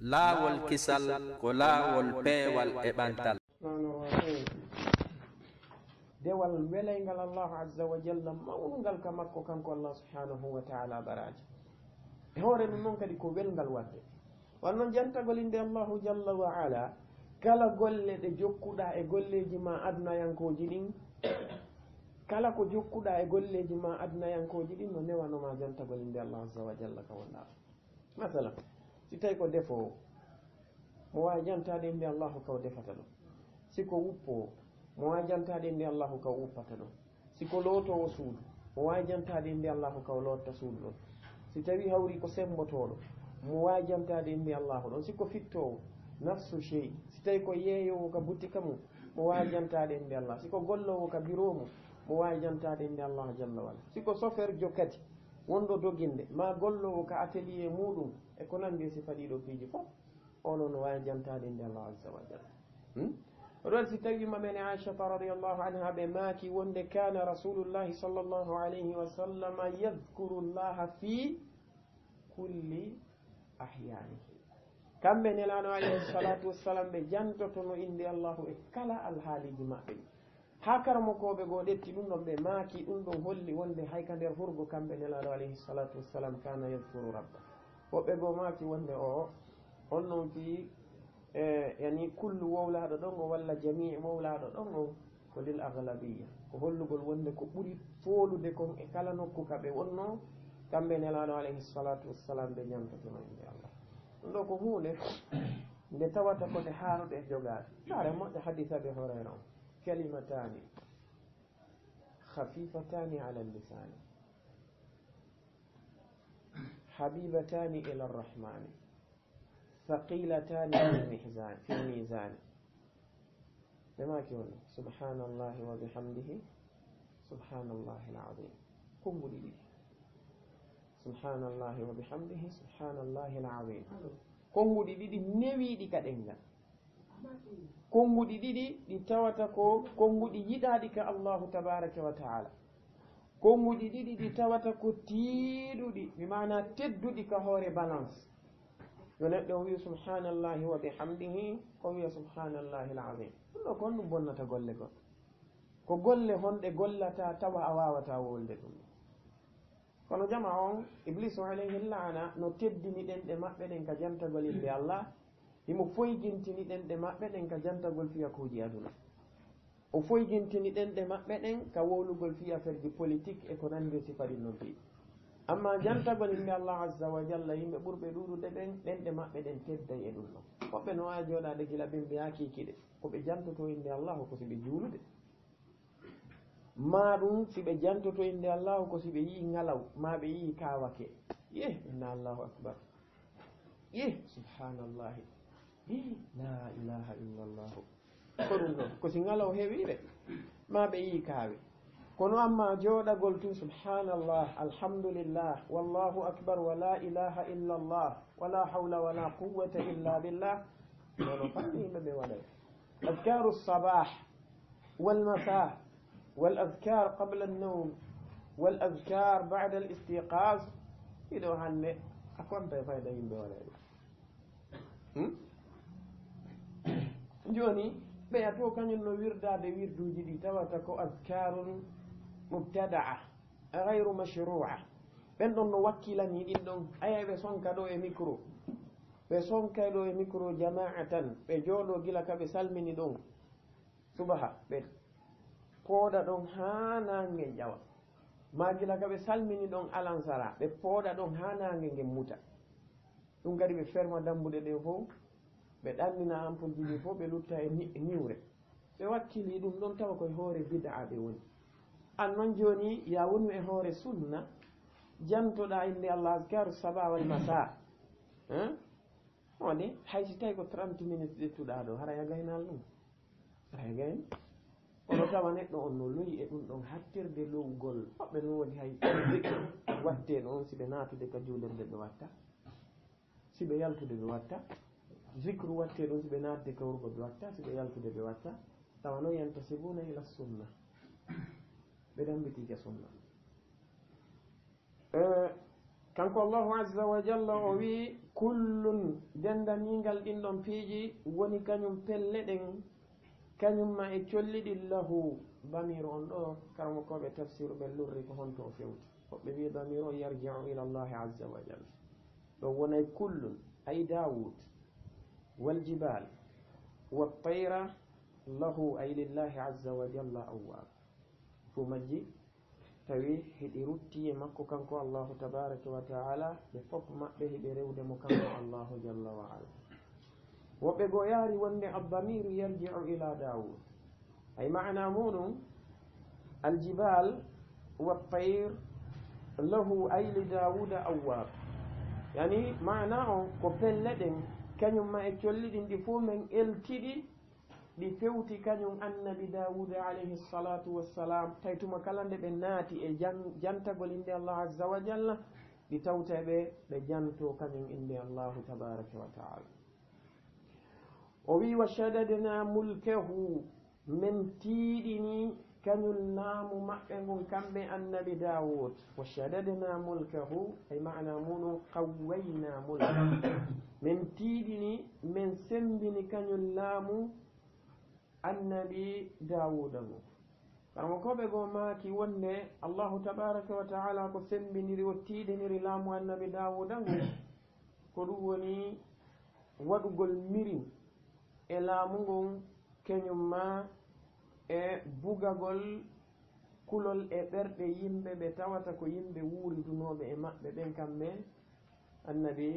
laawol kisal ko laawol peewal e ɓantal. dewal welaygal allahu azza wa jalla mawngal ka makko kanko allah subhanahu wa ta'ala baraji e hoore ɗum noon kadi ko welngal wadde wan noon jantagol inde allahu jalla wa ala kala golle ɗe jokkuɗa e golleji ma adnayankoji ɗin kala ko jokkuɗa e golleji ma adnayankoji ɗin no newanoma jantagol inde allah azza wa jalla ka wonɗa masalan si tawi ko defowo mo wawi jantade inde allahu kaw defata ɗum siko wuppowo mo wawi jantade inde allahu kaw wuppata ɗum siko lootowo suudu mo wawi jantade inde allahu kaw lotta suudu ɗon si tawi hawri ko sembotoɗo mo wawi jantade inde allahu ɗon siko fittowo nafsu chey si tawi ko yeeyowo ka boutika mum mo wawi jantade inde allah siko gollowo ka bureau mum mo wawi jantade inde allah jalla wala siko chauffeur jokkati wonɗo doginde ma gollowo ka atelier muɗum e ko nandi e sifa ɗiɗo piiji fof onon no wawi jantade inde allah azza wa jalla oɗon si tawi maɓene aishata radiallahu anha ɓe maaki wonde kana rasulullahi sallllahu alayhi wa sallam yadkuru llaha fi kulli ahyanihi kamɓe nelaɗo alayhi salatu wassalam ɓe jantotono inde allahu e kala alhaaliji maɓɓe ha karmokoɓe goo ɗetti ɗum ɗon ɓe maaki ɗum ɗon holli wonde hayka nder hurgo kamɓe nelaɗo alayhi salatu wassalam kana yadkuru rabba woɓɓe goo maaki wonde o on noon fi yani kullu wowlaɗo ɗon o walla jami wowlaɗo ɗon o ko lil aglabiya ko hollugol wonde ko ɓuri foolude kon e kala nokku kaɓe wonno kamɓe nelaɗo alayhi salatu wassalam ɓe ñamtotono inde allah ɗum ɗo ko hunde nde tawata kode haaruɗe e jogade saare moƴƴo hadith abi hurayra on kalimatani khafifatani ala lisani habibatani ila arrahmani ثقيلتان في الميزان لما كيقول سبحان الله وبحمده سبحان الله العظيم قم بدي سبحان الله وبحمده سبحان الله العظيم قم بدي نوي دي كدنجا قم بدي دي تواتكو قم بدي يدادك الله تبارك وتعالى قم بدي دي تواتكو تيدو دي بمعنى تدو دي كهوري بالانس يونت وي سبحان الله وبحمده وي سبحان الله العظيم ɗo ko ɗum bonnata golle gon ko golle honɗe gollata tawa a wawata wolde ɗum kono jama on iblisu alayhi lana no teddini ɗen ɗe maɓɓe ɗen ka jantagol inde allah himo foygintini ɗen ɗe maɓɓe ɗen ka jantagol fiyakuji aduna o foygintini ɗen ɗe maɓɓe ɗen ka wowlugol fiya ferji politique e ko nandi sifaɗi noon fi amma jantagol inde allah azza wa jalla yimɓe ɓurɓe ɗuɗude ɓen ɗenɗe maɓɓe ɗen tedday e ɗum ɗon woɓɓe no wawi joɗade gila ɓen mbiya kikiɗe koɓe jantoto inde allahu ko siɓe juulude ma ɗum siɓe jantoto inde allahu ko siɓe yii ngalaw ma ɓe yii kawake inna allahu akbar subhanallahi la ilaha illa llahu ko ɗum ɗon ko si ngalaw heewiɓe ma ɓe yii kaawe kono amma jooɗagol tun subhanallah alhamdulillah wallahu akbar wa la ilaha illa allah wala hawla wala quwwata illa billah nono fatti yimɓe ɓe waɗay adkaru lsabah walmasa waladkar qabla annawm waladkar bada alistiqaz ɗiɗo hande a konta e fayda yimɓe waɗay ɗum joni ɓeya to kañum no wirdade wirduji ɗi tawata ko adkarun mubtadaa gayru mashrua ɓen ɗon no wakkilani ɗin ɗon aya ɓe sonka ɗo e micro ɓe sonkay ɗo e micro jama'atan ɓe jooɗo gila ka ɓe salmini ɗon subaha ɓe pooɗa ɗon ha nange ƴawa ma gila ka ɓe salmini ɗon alansara ɓe pooɗa ɗon ha nange ngen muta ɗum kadi ɓe ferma dambuɗe ɗe fof ɓe ɗannina ampulji ɗi fof ɓe lutta e niwre ɓe wakkili ɗum ɗon tawa koye hoore bid'a ɓe woni an noon joni ya wonu e hoore sunna jantoɗa inde allah askaru saba wal masa onde haysi tawi ko 30 minutes ɗettuɗa ɗo hara yagaynal ɗum hara yagayn ono tawa neɗɗo on no loyi e ɗum ɗon hattirde lowgol hoɓɓe no woni hay watteɗo on siɓe natude ka julirde ɓe watta siɓe yaltude ɓe watta zicre watte ɗum siɓe natde ka wurgo ɓe watta siɓe yaltude ɓe watta tawa noon yantasibuna ila sunna ɓe dambitike sunna kanko Allahu azza wa jalla o wi kullun dendaningal ɗin ɗon piiji woni kañum pelle ɗen kañum ma e colliɗi lahu damir on ɗo karamo koɓe tafsiru ɓe lurri ko honto o fewti hoɓɓe wi damir o yarjiu ila llahi azza wa jalla ɗo wonay kullun ay Dawud waljibal waltayra lahu ay lillahi azza wa jalla awwab fu majji tawi hiɗi rutti e makko kanko Allahu tabaraka wa taala ɓe fof maɓɓe hiɓe rewde mo kanko Allahu jalla wa ala woɓɓe goo yaari wonde addamiru yarjiu ila Dawud ay maana muɗum aljibal waltayr lahu ay li Dawuda awwab yani maana o ko pelle ɗen kañum ma e colliɗin ɗi fof men eltiɗi ɗi fewti kañum annabi Dawuda alayhi salatu wassalam tay tuma kala nde ɓe naati e jantagol inde Allah azza wa jalla ɗi tawteɓe ɓe janto kañum inde Allahu tabaraka wa taala o wi wa shadadna mulkahu min tiiɗini kañum laamu maɓɓe ngun kamɓe annabi Dawud wa shadadna mulkahu ay maana muɗum qawwayna mulka min tiiɗini min sembini kañum laamu annabi Dawuda ngu karmo koɓe goo maaki wonde Allahu tabaraka wa taala ko sembiniri o tiiɗiniri laamu annabi Dawuda ngu ko ɗum woni waɗugol mirin e laamu ngun keñum ma e bugagol kulol e ɓerɗe yimɓe ɓe tawata ko yimɓe wuuridunoɓe e maɓɓe ɓen kamɓe annabi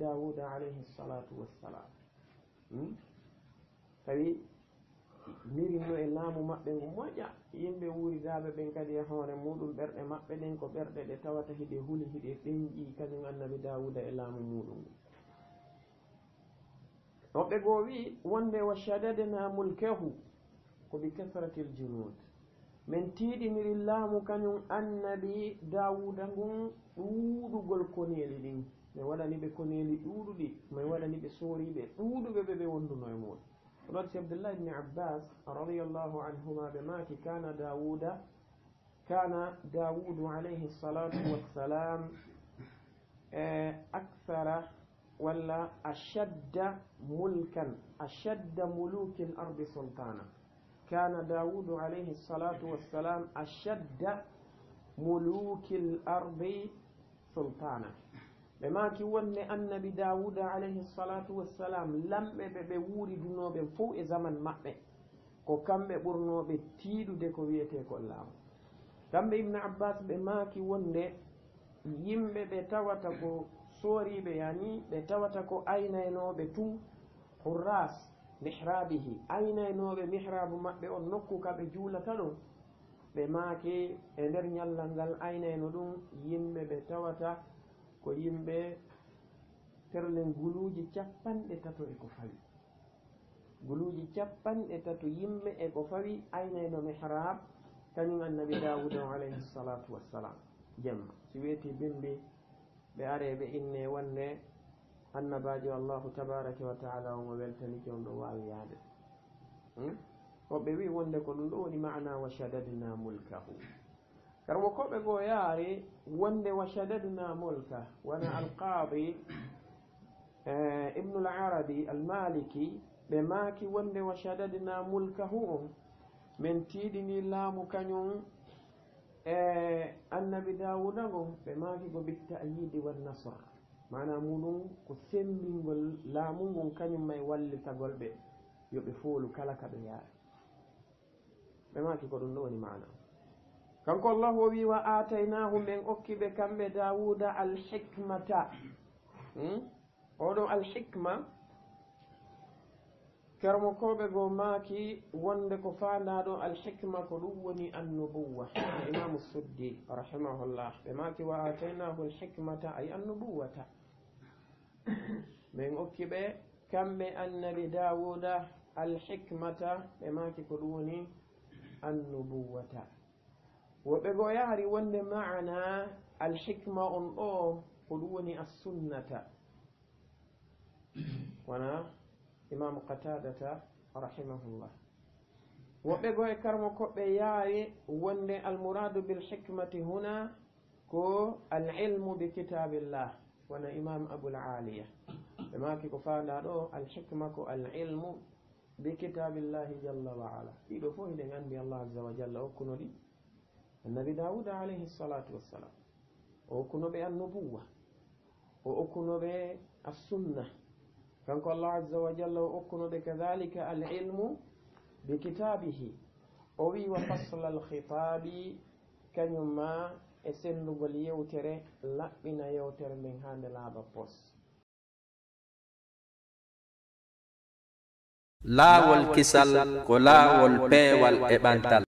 Dawuda alayhi salatu wassalam tawi mirinno e laamu maɓɓe ngu moƴƴa yimɓe wuuridaɓe ɓen kadi e hoore muɗum ɓerɗe maɓɓe ɗen ko ɓerɗe ɗe tawata hiɗe huli hiɗe ɗenƴi kañum annabi Dawuda e laamu muɗum woɓɓe goo wi wonde wa shadadna mulkahu ko bi kasrati l junud min tiiɗiniri laamu kañum annabi Dawuda ngun ɗuuɗugol koneeli ɗin min waɗaniɓe koneeli ɗuuɗuɗi min waɗaniɓe sooriɓe ɗuuɗuɓe ɓe wonduno e muɗum ɗon si Abdullah ibn Abbas radiyallahu anhuma ɓe maaki kana Dawudu alayhi salatu wassalam akthara walla ashadda muluki l ardi sultana kana Dawudu alayhi salatu wassalam ashadda muluki l ardi sultana ɓe maaki wonde annabi Dawuda alayhi salatu wassalam lamɓe ɓe wuuridunoɓe fof e zaman maɓɓe ko kamɓe ɓurnoɓe tiiɗude ko wiyete ko laamu kamɓe Ibn Abbas ɓe maaki wonde yimɓe ɓe tawata ko sooriɓe yani ɓe tawata ko aynaynoɓe tun hurras mihrabihi aynaynoɓe mihrabu maɓɓe on nokku kaɓe juulata ɗum ɓe maaki e nder ñallal ngal aynayno ɗum yimɓe ɓe tawata ko yimɓe terlen guluuji 30 e ko fawi guluuji 30 yimɓe e ko fawi aynayno mihrab kañum annabi Dawuda alayhi salatu wassalam jemma si weeti bimbi ɓe are ɓe inne wonde annabajo Allahu tabaraka wa taala omo weltanike on ɗo wawi yaade woɓɓe wi wonde ko ɗum ɗo woni maana wa shadadna mulkahu karmo koɓe goo yaari wonde wa shadadna mulka wona alqaadi ibnu al-arabi almaliki ɓe maaki wonde wa shadadna mulkahu on min tiiɗini laamu kañum e annabi Dawuda ngon ɓe maaki ko bitta'yidi wan nasr mana muɗum ko sembingol laamu ngon kañum may wallitagol ɓe yoɓe foolu kala ka ɓe yaari ɓe maaki ko ɗum ɗo woni maana kanko Allah o wi wa ataynahu min okkiɓe kamɓe Dawuda alhikmata oɗo alhikma kermo koɓe goo maaki wonde ko faandaɗo alhikma ko ɗum woni annubuwa imamu suddi rahimahullah ɓe maaki wa ataynahu alhikmata ay annubuwata min okkiɓe kamɓe annabi Dawuda alhikmata ɓe maaki ko ɗum woni annubuwata woɓɓe goo yaari wonde maana alhikma on ɗo ko ɗum woni assunnata wona imamu qatadata rahimahullah woɓɓe goo e karmo koɓɓe yaari wonde almuradu bilhikmati huna ko alilmu bi kitabillah wona imam abul aliya ɓe maki ko fanda ɗo alhikma ko alilmu bi kitabillahi jalla wa ala ɗiɗo fof hiɗen andi allah azza wa jalla hokkuno ɗi annabi dawuda alayhi salatu wassalam o hokkunoɓe annubuwa o hokkunoɓe assunna kanko allah azza wa jalla o hokkunoɓe kadhalika alilmu bi kitabihi o wi wa fasla alkhitabi kañum ma e sendugol yewtere laɓɓina yewtere nden hande laaɓa pos laawol kisal ko laawol peewal e ɓantal